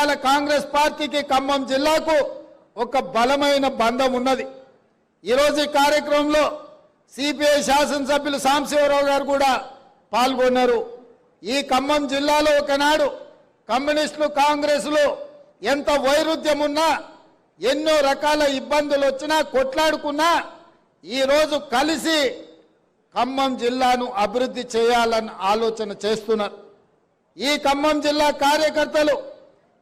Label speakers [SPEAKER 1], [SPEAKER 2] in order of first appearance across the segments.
[SPEAKER 1] ఇవాళ కాంగ్రెస్ పార్టీకి ఖమ్మం జిల్లాకు ఒక బలమైన బంధం ఉన్నది. ఈరోజు ఈ కార్యక్రమంలో సిపిఐ శాసనసభ్యులు సాంబశివరావు గారు కూడా పాల్గొన్నారు. ఈ ఖమ్మం జిల్లాలో ఒకనాడు కమ్యూనిస్టులు కాంగ్రెస్లు ఎంత వైరుధ్యం ఉన్నా, ఎన్నో రకాల ఇబ్బందులు వచ్చినా, కొట్లాడుకున్నా ఈరోజు కలిసి ఖమ్మం జిల్లాను అభివృద్ధి చేయాలని ఆలోచన చేస్తున్నారు. ఈ ఖమ్మం జిల్లా కార్యకర్తలు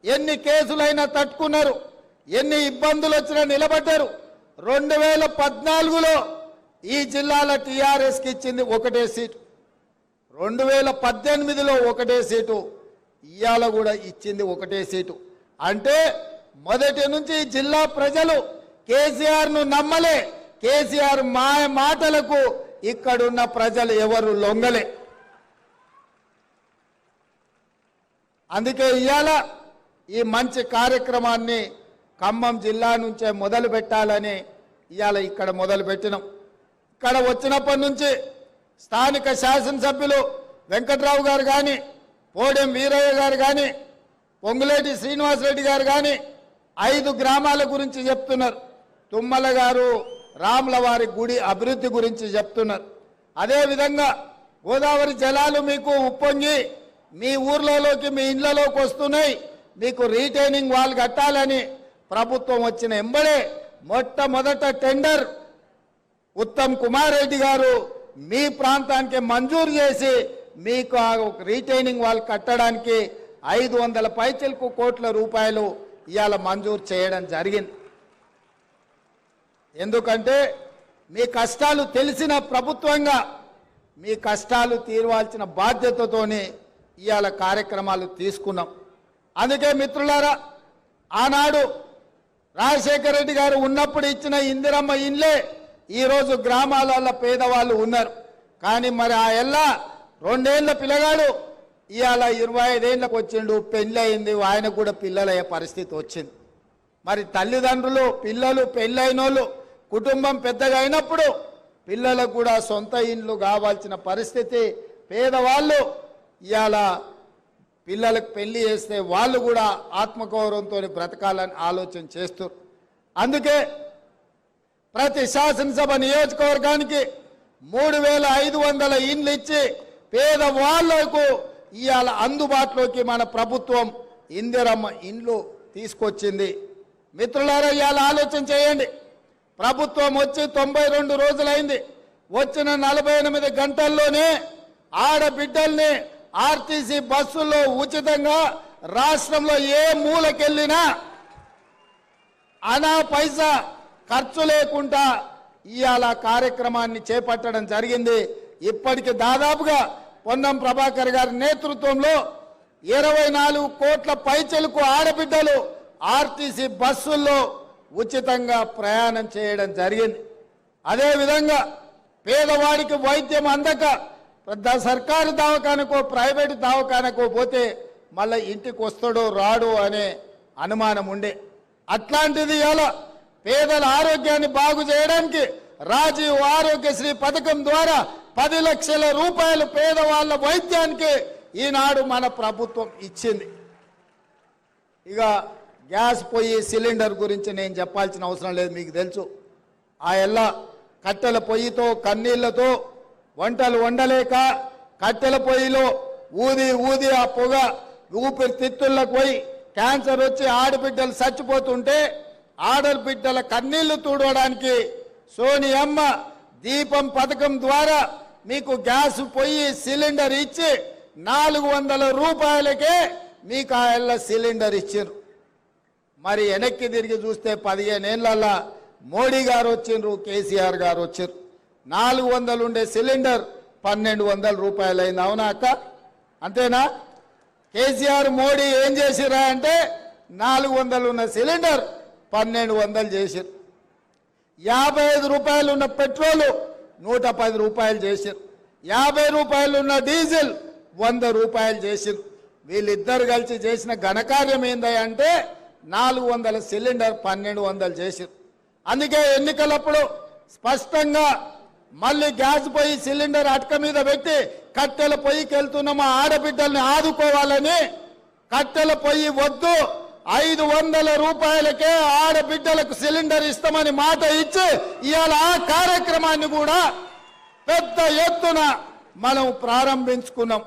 [SPEAKER 1] ఎన్ని కేసులైనా తట్టుకున్నారు, ఎన్ని ఇబ్బందులు వచ్చినా నిలబడ్డారు. 2014లో ఈ జిల్లాల టీఆర్ఎస్కి ఇచ్చింది ఒకటే సీటు, 2018లో ఒకటే సీటు, ఇవాళ కూడా ఇచ్చింది ఒకటే సీటు. అంటే మొదటి నుంచి జిల్లా ప్రజలు కేసీఆర్ను నమ్మలే. కేసీఆర్ మాటలకు ఇక్కడున్న ప్రజలు ఎవరు లొంగలే. అందుకే ఇవాళ ఈ మంచి కార్యక్రమాన్ని ఖమ్మం జిల్లా నుంచే మొదలు పెట్టాలని ఇవాళ ఇక్కడ మొదలు పెట్టినాం. ఇక్కడ వచ్చినప్పటి నుంచి స్థానిక శాసనసభ్యులు వెంకట్రావు గారు కానీ, పోడెం వీరయ్య గారు కానీ, పొంగులేటి శ్రీనివాసరెడ్డి గారు కానీ 5 గ్రామాల గురించి చెప్తున్నారు. తుమ్మల గారు రాములవారి గుడి అభివృద్ధి గురించి చెప్తున్నారు. అదేవిధంగా గోదావరి జలాలు మీకు ఉప్పొంగి మీ ఊర్లలోకి, మీ ఇళ్లలోకి వస్తున్నాయి, మీకు రీటైనింగ్ వాల్ కట్టాలని ప్రభుత్వం వచ్చిన ఎంబడే మొట్టమొదట టెండర్ ఉత్తమ్ కుమార్ రెడ్డి గారు మీ ప్రాంతానికి మంజూరు చేసి మీకు ఆ రీటైనింగ్ వాల్ కట్టడానికి 500 పైచిలకు కోట్ల రూపాయలు ఇవాళ మంజూరు చేయడం జరిగింది. ఎందుకంటే మీ కష్టాలు తెలిసిన ప్రభుత్వంగా మీ కష్టాలు తీర్వాల్సిన బాధ్యతతోనే ఇవాళ కార్యక్రమాలు తీసుకున్నాం. అందుకే మిత్రులారా, ఆనాడు రాజశేఖర రెడ్డి గారు ఉన్నప్పుడు ఇచ్చిన ఇందిరమ్మ ఇండ్లే ఈరోజు గ్రామాలలో పేదవాళ్ళు ఉన్నారు. కానీ మరి ఆ ఎల్లా 2 ఏళ్ల పిల్లగాడు ఇవాళ 25 ఏళ్ళకు వచ్చిండు, పెళ్ళి అయింది, ఆయనకు కూడా పిల్లలయ్యే పరిస్థితి వచ్చింది. మరి తల్లిదండ్రులు, పిల్లలు, పెళ్ళైనోళ్ళు, కుటుంబం పెద్దగా అయినప్పుడు పిల్లలకు కూడా సొంత ఇండ్లు కావాల్సిన పరిస్థితి. పేదవాళ్ళు ఇవాళ పిల్లలకు పెళ్లి చేస్తే వాళ్ళు కూడా ఆత్మగౌరవంతో బ్రతకాలని ఆలోచన చేస్తారు. అందుకే ప్రతి శాసనసభ నియోజకవర్గానికి 3500 ఇండ్లు ఇచ్చి పేదవాళ్లకు ఇవాళ అందుబాటులోకి మన ప్రభుత్వం ఇందిరమ్మ ఇండ్లు తీసుకొచ్చింది. మిత్రులారా, ఇవాళ ఆలోచన చేయండి. ప్రభుత్వం వచ్చి 92 రోజులైంది. వచ్చిన 48 గంటల్లోనే ఆడబిడ్డల్ని ఆర్టీసీ బస్సుల్లో ఉచితంగా రాష్ట్రంలో ఏ మూలకెళ్ళినా అనా పైసా ఖర్చు లేకుండా ఇవాళ కార్యక్రమాన్ని చేపట్టడం జరిగింది. ఇప్పటికి దాదాపుగా పొన్నం ప్రభాకర్ గారి నేతృత్వంలో 24 కోట్ల పైచలకు ఆడబిడ్డలు ఆర్టీసీ బస్సుల్లో ఉచితంగా ప్రయాణం చేయడం జరిగింది. అదేవిధంగా పేదవాడికి వైద్యం అందక సర్కారు దవాఖానకో ప్రైవేటు దవాఖానకో పోతే మళ్ళీ ఇంటికి వస్తాడో రాడో అనే అనుమానం ఉండే. అట్లాంటిది ఇలా పేదల ఆరోగ్యాన్ని బాగు చేయడానికి రాజీవ్ ఆరోగ్యశ్రీ పథకం ద్వారా 10 లక్షల రూపాయలు పేదవాళ్ళ వైద్యానికి ఈనాడు మన ప్రభుత్వం ఇచ్చింది. ఇక గ్యాస్ పొయ్యి సిలిండర్ గురించి నేను చెప్పాల్సిన అవసరం లేదు, మీకు తెలుసు. ఆ ఎల్లా కట్టెల పొయ్యితో కన్నీళ్లతో వంటలు వండలేక కట్టెల పొయ్యిలో ఊది ఊది ఆ పొగ ఊపిరితిత్తులకు పోయి క్యాన్సర్ వచ్చి ఆడబిడ్డలు చచ్చిపోతుంటే ఆడబిడ్డల కన్నీళ్లు తుడవడానికి సోనియమ్మ దీపం పథకం ద్వారా మీకు గ్యాస్ పొయ్యి సిలిండర్ ఇచ్చి 400 రూపాయలకే మీకు ఆ ఎల్ల సిలిండర్ ఇచ్చారు. మరి వెనక్కి తిరిగి చూస్తే 15 ఏళ్ళ మోడీ గారు వచ్చిండ్రు, కేసీఆర్ గారు వచ్చారు. 400 ఉండే సిలిండర్ 1200 రూపాయలు అయింది. అవునా అక్క? అంతేనా? కేసీఆర్ మోడీ ఏం చేసిరా అంటే 400 ఉన్న సిలిండర్ 1200 చేశారు. 55 రూపాయలు ఉన్న పెట్రోలు 110 రూపాయలు చేశారు. 50 రూపాయలు ఉన్న డీజిల్ 100 రూపాయలు చేశారు. వీళ్ళిద్దరు కలిసి చేసిన ఘనకార్యం ఏందంటే 400 సిలిండర్ 1200 చేశారు. అందుకే ఎన్నికలప్పుడు స్పష్టంగా మళ్ళీ గ్యాస్ పొయ్యి సిలిండర్ అటక మీద పెట్టి కట్టెల పొయ్యికి వెళ్తున్న మా ఆడబిడ్డల్ని ఆదుకోవాలని, కట్టెల పొయ్యి వద్దు 500 రూపాయలకే ఆడబిడ్డలకు సిలిండర్ ఇస్తామని మాట ఇచ్చి ఇవాళ ఆ కార్యక్రమాన్ని కూడా పెద్ద ఎత్తున మనం ప్రారంభించుకున్నాం.